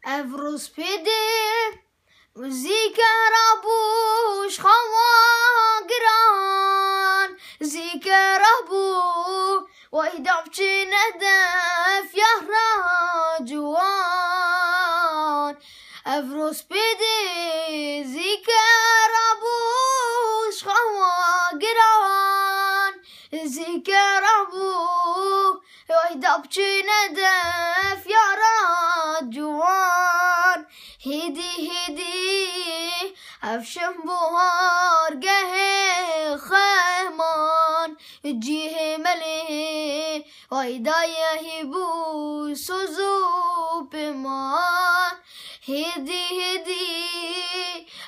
افرس بيدي وذكر ابوش خواقران ذكر ابو ويدبش ندف يهرا جوان افرس بيدي ذكر ابوش خواقران ذكر ابو ويدبش ندف يهرا جوان هدي افشم بوهار قهي خيمان جيه ملي ويدا يهبو سوزو بمان هدي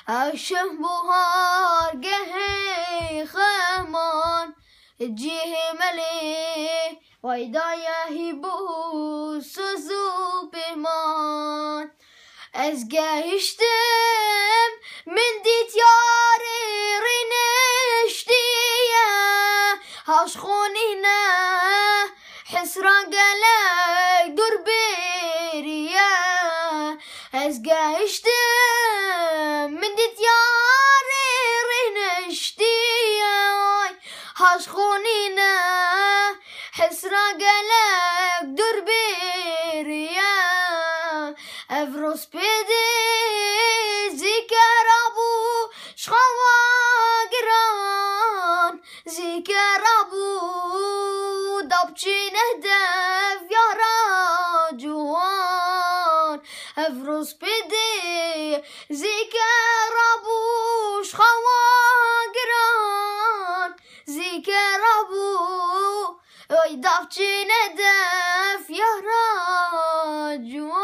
افشم بوهار قهي خيمان جيه ملي ويدا يهبو سوزو بمان ازگهشتم من دیت یاری رینشتیه هاش خونینه حسران قلق دور بیریه ازگهشتم من دیت یاری رینشتیه هاش خونینه حسران قلق دور بیریه افرس بيدي ذكر ابو شخواقران ذكر ابو ضبطي نهدف يا راجوان افرس بيدي ذكر ابو شخواقران ذكر ابو ضبطي نهدف يا راجوان